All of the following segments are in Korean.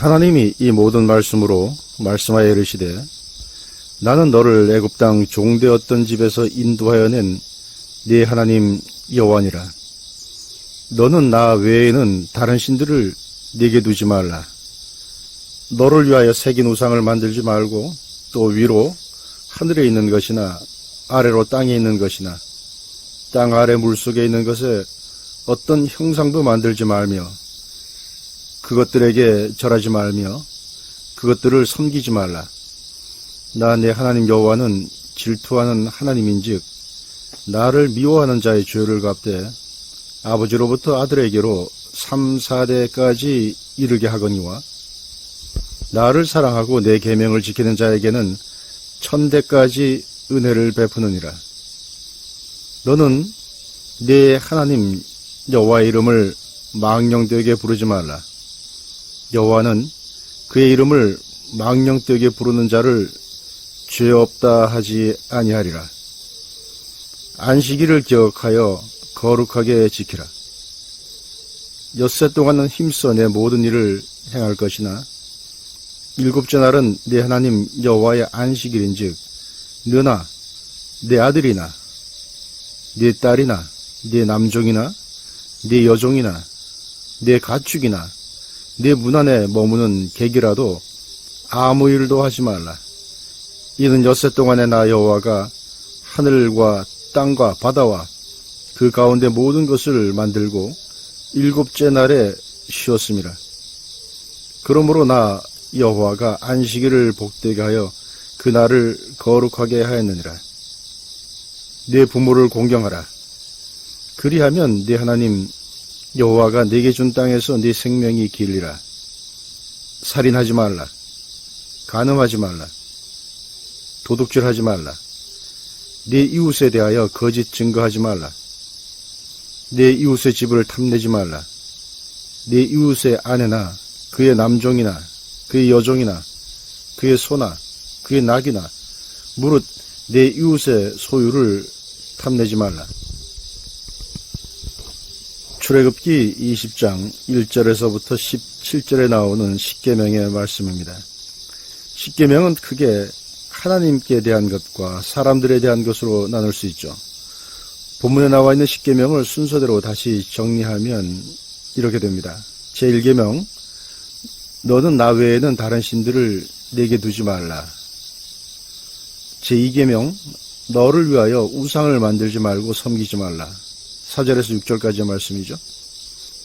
하나님이 이 모든 말씀으로 말씀하여 이르시되 나는 너를 애굽 땅 종되었던 집에서 인도하여 낸 네 하나님 여호와니라. 너는 나 외에는 다른 신들을 네게 두지 말라. 너를 위하여 새긴 우상을 만들지 말고 또 위로 하늘에 있는 것이나 아래로 땅에 있는 것이나 땅 아래 물속에 있는 것에 어떤 형상도 만들지 말며 그것들에게 절하지 말며 그것들을 섬기지 말라. 나 내 하나님 여호와는 질투하는 하나님인즉 나를 미워하는 자의 죄를 갚되 아버지로부터 아들에게로 3, 4대까지 이르게 하거니와 나를 사랑하고 내 계명을 지키는 자에게는 1000대까지 은혜를 베푸느니라. 너는 내 하나님 여호와의 이름을 망령되게 부르지 말라. 여호와는 그의 이름을 망령되게 부르는 자를 죄 없다 하지 아니하리라. 안식일을 기억하여 거룩하게 지키라. 엿새 동안은 힘써 내 모든 일을 행할 것이나 일곱째 날은 내 하나님 여호와의 안식일인즉 너나 내 아들이나 네 딸이나 네 남종이나 네 여종이나 네 가축이나 네 문 안에 머무는 객이라도 아무 일도 하지 말라. 이는 엿새 동안에 나 여호와가 하늘과 땅과 바다와 그 가운데 모든 것을 만들고 일곱째 날에 쉬었음이라. 그러므로 나 여호와가 안식일을 복되게 하여 그 날을 거룩하게 하였느니라. 네 부모를 공경하라. 그리하면 네 하나님 여호와가 네게 준 땅에서 네 생명이 길리라. 살인하지 말라. 간음하지 말라. 도둑질하지 말라. 네 이웃에 대하여 거짓 증거하지 말라. 네 이웃의 집을 탐내지 말라. 네 이웃의 아내나 그의 남종이나 그의 여종이나 그의 소나 그의 낙이나 무릇 내 이웃의 소유를 탐내지 말라. 출애굽기 20장 1절에서부터 17절에 나오는 십계명의 말씀입니다. 십계명은 크게 하나님께 대한 것과 사람들에 대한 것으로 나눌 수 있죠. 본문에 나와 있는 십계명을 순서대로 다시 정리하면 이렇게 됩니다. 제1계명, 너는 나 외에는 다른 신들을 내게 두지 말라. 제2계명, 너를 위하여 우상을 만들지 말고 섬기지 말라. 4절에서 6절까지의 말씀이죠.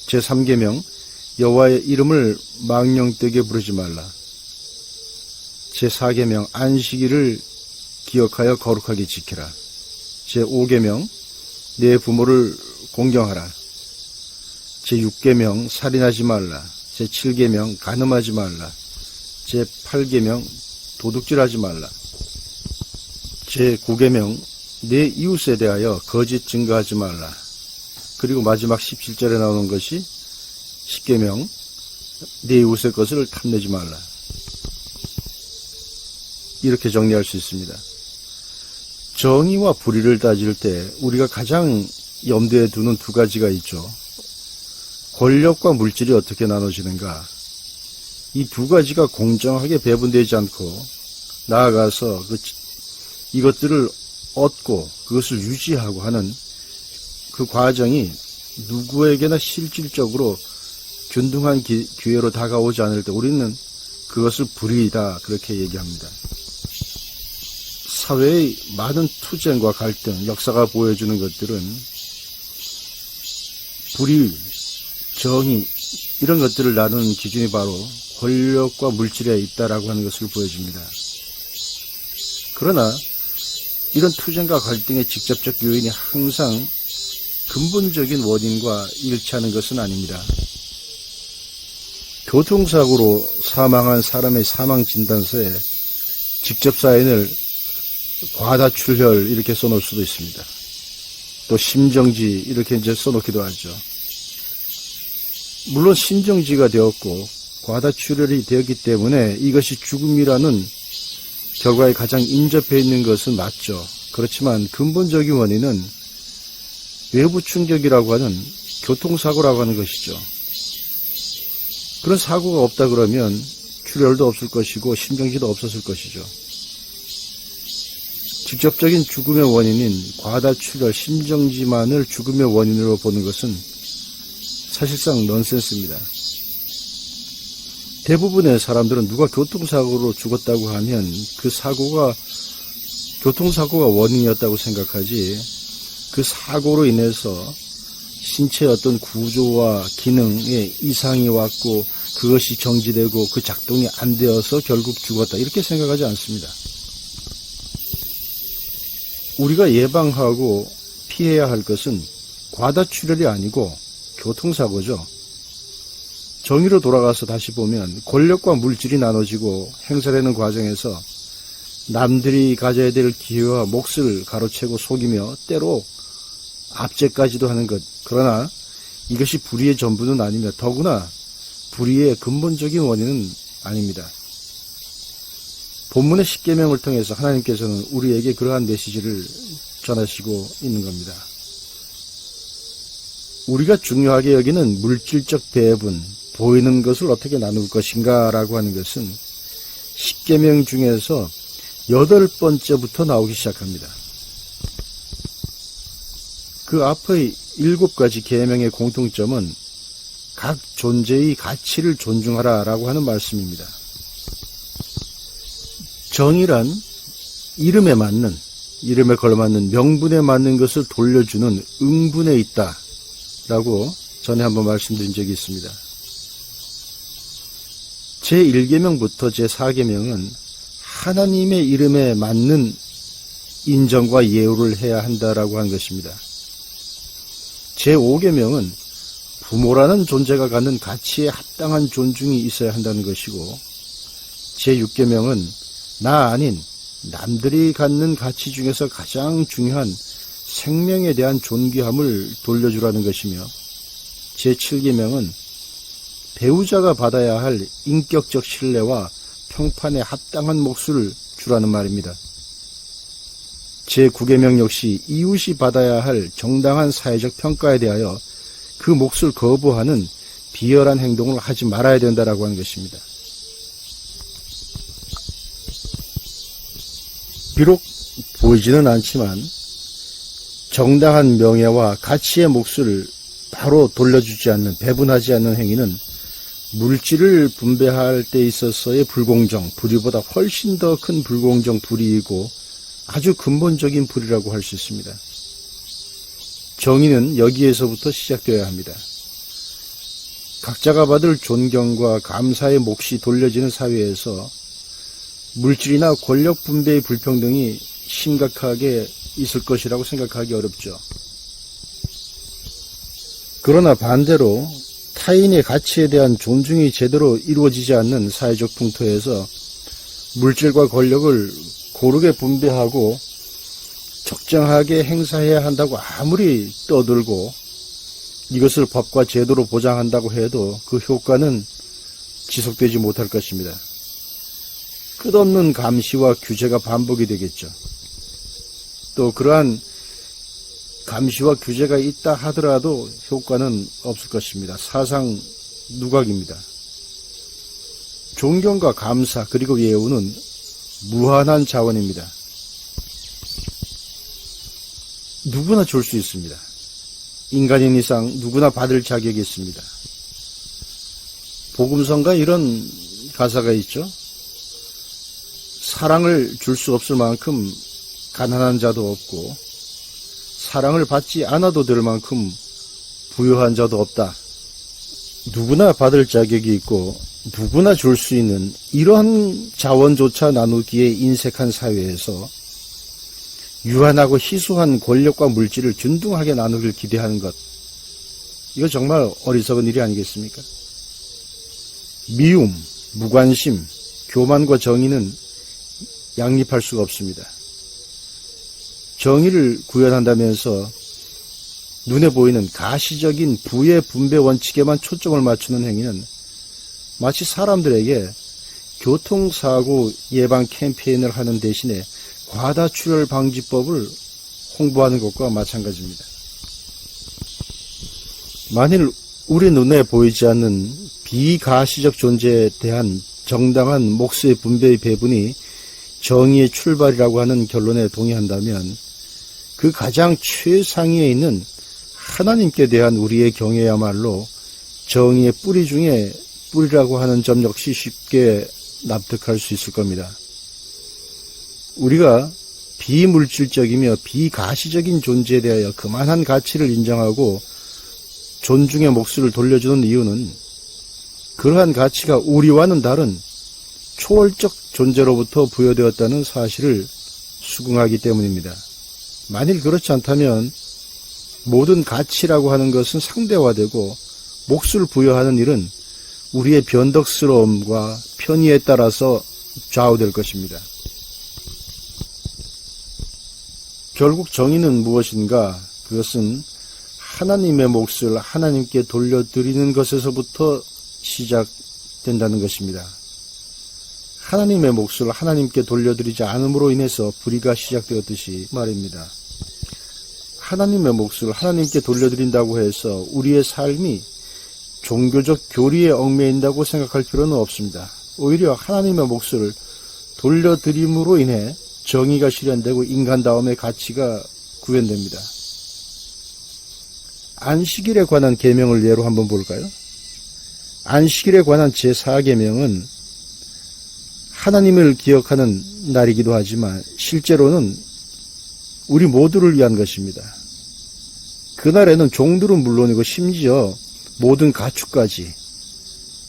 제3계명, 여호와의 이름을 망령되게 부르지 말라. 제4계명, 안식일을 기억하여 거룩하게 지키라. 제5계명, 내 부모를 공경하라. 제6계명, 살인하지 말라. 제7계명, 간음하지 말라. 제8계명, 도둑질하지 말라. 제9계명, 내 이웃에 대하여 거짓 증거하지 말라. 그리고 마지막 17절에 나오는 것이 10계명, 내 이웃의 것을 탐내지 말라. 이렇게 정리할 수 있습니다. 정의와 불의를 따질 때 우리가 가장 염두에 두는 두 가지가 있죠. 권력과 물질이 어떻게 나눠지는가. 이 두 가지가 공정하게 배분되지 않고 나아가서 이것들을 얻고 그것을 유지하고 하는 그 과정이 누구에게나 실질적으로 균등한 기회로 다가오지 않을 때 우리는 그것을 불의다 그렇게 얘기합니다. 사회의 많은 투쟁과 갈등, 역사가 보여주는 것들은 불의, 정의 이런 것들을 나누는 기준이 바로 권력과 물질에 있다라고 하는 것을 보여줍니다. 그러나 이런 투쟁과 갈등의 직접적 요인이 항상 근본적인 원인과 일치하는 것은 아닙니다. 교통사고로 사망한 사람의 사망진단서에 직접 사인을 과다출혈 이렇게 써놓을 수도 있습니다. 또 심정지 이렇게 이제 써놓기도 하죠. 물론 심정지가 되었고 과다출혈이 되었기 때문에 이것이 죽음이라는 결과에 가장 인접해 있는 것은 맞죠. 그렇지만 근본적인 원인은 외부 충격이라고 하는 교통사고라고 하는 것이죠. 그런 사고가 없다 그러면 출혈도 없을 것이고 심정지도 없었을 것이죠. 직접적인 죽음의 원인인 과다출혈, 심정지만을 죽음의 원인으로 보는 것은 사실상 넌센스입니다. 대부분의 사람들은 누가 교통사고로 죽었다고 하면 그 교통사고가 원인이었다고 생각하지, 그 사고로 인해서 신체의 어떤 구조와 기능에 이상이 왔고 그것이 정지되고 그 작동이 안 되어서 결국 죽었다, 이렇게 생각하지 않습니다. 우리가 예방하고 피해야 할 것은 과다출혈이 아니고 교통사고죠. 정의로 돌아가서 다시 보면 권력과 물질이 나눠지고 행사되는 과정에서 남들이 가져야 될 기회와 몫을 가로채고 속이며 때로 압제까지도 하는 것. 그러나 이것이 불의의 전부는 아니며 더구나 불의의 근본적인 원인은 아닙니다. 본문의 십계명을 통해서 하나님께서는 우리에게 그러한 메시지를 전하시고 있는 겁니다. 우리가 중요하게 여기는 물질적 배분, 보이는 것을 어떻게 나눌 것인가 라고 하는 것은 십계명 중에서 8번째부터 나오기 시작합니다. 그 앞의 7가지 계명의 공통점은 각 존재의 가치를 존중하라 라고 하는 말씀입니다. 정의란 이름에 걸맞는 명분에 맞는 것을 돌려주는 응분에 있다 라고 전에 한번 말씀드린 적이 있습니다. 제1계명부터 제4계명은 하나님의 이름에 맞는 인정과 예우를 해야 한다라고 한 것입니다. 제5계명은 부모라는 존재가 갖는 가치에 합당한 존중이 있어야 한다는 것이고, 제6계명은 나 아닌 남들이 갖는 가치 중에서 가장 중요한 생명에 대한 존귀함을 돌려주라는 것이며, 제7계명은 배우자가 받아야 할 인격적 신뢰와 평판에 합당한 몫을 주라는 말입니다. 제9계명 역시 이웃이 받아야 할 정당한 사회적 평가에 대하여 그 몫을 거부하는 비열한 행동을 하지 말아야 된다라고 하는 것입니다. 비록 보이지는 않지만 정당한 명예와 가치의 몫을 바로 돌려주지 않는, 배분하지 않는 행위는 물질을 분배할 때 있어서의 불공정, 불의보다 훨씬 더 큰 불공정, 불의이고 아주 근본적인 불의라고 할 수 있습니다. 정의는 여기에서부터 시작되어야 합니다. 각자가 받을 존경과 감사의 몫이 돌려지는 사회에서 물질이나 권력 분배의 불평등이 심각하게 있을 것이라고 생각하기 어렵죠. 그러나 반대로 타인의 가치에 대한 존중이 제대로 이루어지지 않는 사회적 풍토에서 물질과 권력을 고르게 분배하고 적정하게 행사해야 한다고 아무리 떠들고 이것을 법과 제도로 보장한다고 해도 그 효과는 지속되지 못할 것입니다. 끝없는 감시와 규제가 반복이 되겠죠. 또 그러한 감시와 규제가 있다 하더라도 효과는 없을 것입니다. 사상 누각입니다. 존경과 감사 그리고 예우는 무한한 자원입니다. 누구나 줄 수 있습니다. 인간인 이상 누구나 받을 자격이 있습니다. 복음성가 이런 가사가 있죠. 사랑을 줄 수 없을 만큼 가난한 자도 없고 사랑을 받지 않아도 될 만큼 부유한 자도 없다. 누구나 받을 자격이 있고 누구나 줄 수 있는 이러한 자원조차 나누기에 인색한 사회에서 유한하고 희소한 권력과 물질을 균등하게 나누길 기대하는 것, 이거 정말 어리석은 일이 아니겠습니까? 미움, 무관심, 교만과 정의는 양립할 수가 없습니다. 정의를 구현한다면서 눈에 보이는 가시적인 부의 분배 원칙에만 초점을 맞추는 행위는 마치 사람들에게 교통사고 예방 캠페인을 하는 대신에 과다출혈 방지법을 홍보하는 것과 마찬가지입니다. 만일 우리 눈에 보이지 않는 비가시적 존재에 대한 정당한 몫의 분배의 배분이 정의의 출발이라고 하는 결론에 동의한다면 그 가장 최상위에 있는 하나님께 대한 우리의 경외야말로 정의의 뿌리 중에 뿌리라고 하는 점 역시 쉽게 납득할 수 있을 겁니다. 우리가 비물질적이며 비가시적인 존재에 대하여 그만한 가치를 인정하고 존중의 목소리를 돌려주는 이유는 그러한 가치가 우리와는 다른 초월적 존재로부터 부여되었다는 사실을 수긍하기 때문입니다. 만일 그렇지 않다면 모든 가치라고 하는 것은 상대화되고 몫을 부여하는 일은 우리의 변덕스러움과 편의에 따라서 좌우될 것입니다. 결국 정의는 무엇인가? 그것은 하나님의 몫을 하나님께 돌려드리는 것에서부터 시작된다는 것입니다. 하나님의 몫을 하나님께 돌려드리지 않음으로 인해서 불의가 시작되었듯이 말입니다. 하나님의 몫을 하나님께 돌려드린다고 해서 우리의 삶이 종교적 교리에 얽매인다고 생각할 필요는 없습니다. 오히려 하나님의 몫을 돌려드림으로 인해 정의가 실현되고 인간다움의 가치가 구현됩니다. 안식일에 관한 계명을 예로 한번 볼까요? 안식일에 관한 제4계명은 하나님을 기억하는 날이기도 하지만 실제로는 우리 모두를 위한 것입니다. 그날에는 종들은 물론이고 심지어 모든 가축까지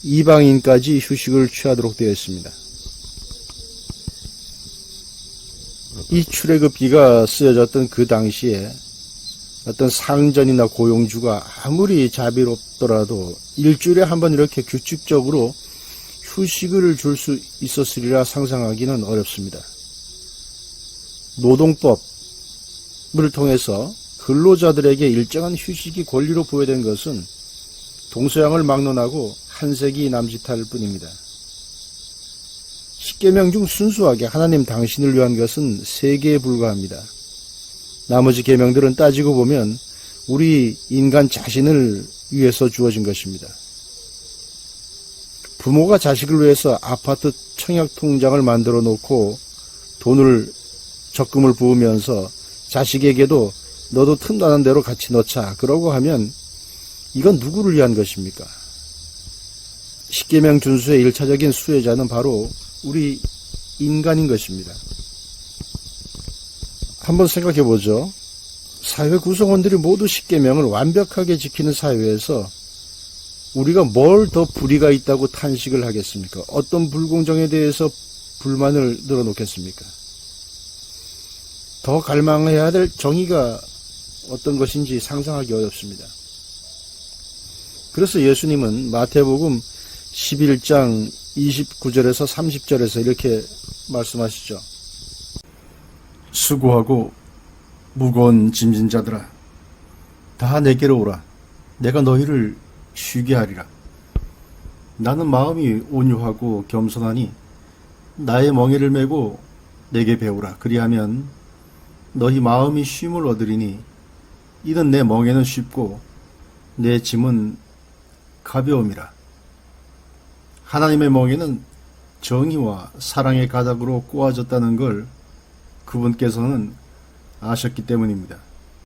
이방인까지 휴식을 취하도록 되어 있습니다. 이 출애굽기가 쓰여졌던 그 당시에 어떤 상전이나 고용주가 아무리 자비롭더라도 일주일에 한 번 이렇게 규칙적으로 휴식을 줄 수 있었으리라 상상하기는 어렵습니다. 노동법을 통해서 근로자들에게 일정한 휴식이 권리로 부여된 것은 동서양을 막론하고 한 세기 남짓할 뿐입니다. 십계명 중 순수하게 하나님 당신을 위한 것은 3개에 불과합니다. 나머지 계명들은 따지고 보면 우리 인간 자신을 위해서 주어진 것입니다. 부모가 자식을 위해서 아파트 청약 통장을 만들어 놓고 적금을 부으면서 자식에게도 너도 틈나는 대로 같이 넣자 그러고 하면 이건 누구를 위한 것입니까? 십계명 준수의 1차적인 수혜자는 바로 우리 인간인 것입니다. 한번 생각해 보죠. 사회 구성원들이 모두 십계명을 완벽하게 지키는 사회에서 우리가 뭘 더 불의가 있다고 탄식을 하겠습니까? 어떤 불공정에 대해서 불만을 늘어놓겠습니까? 더 갈망해야 될 정의가 어떤 것인지 상상하기 어렵습니다. 그래서 예수님은 마태복음 11장 29절에서 30절에서 이렇게 말씀하시죠. 수고하고 무거운 짐진 자들아, 다 내게로 오라. 내가 너희를 쉬게 하리라. 나는 마음이 온유하고 겸손하니 나의 멍에를 메고 내게 배우라. 그리하면 너희 마음이 쉼을 얻으리니 이는 내 멍에는 쉽고 내 짐은 가벼움이라. 하나님의 멍에는 정의와 사랑의 가닥으로 꼬아졌다는 걸 그분께서는 아셨기 때문입니다.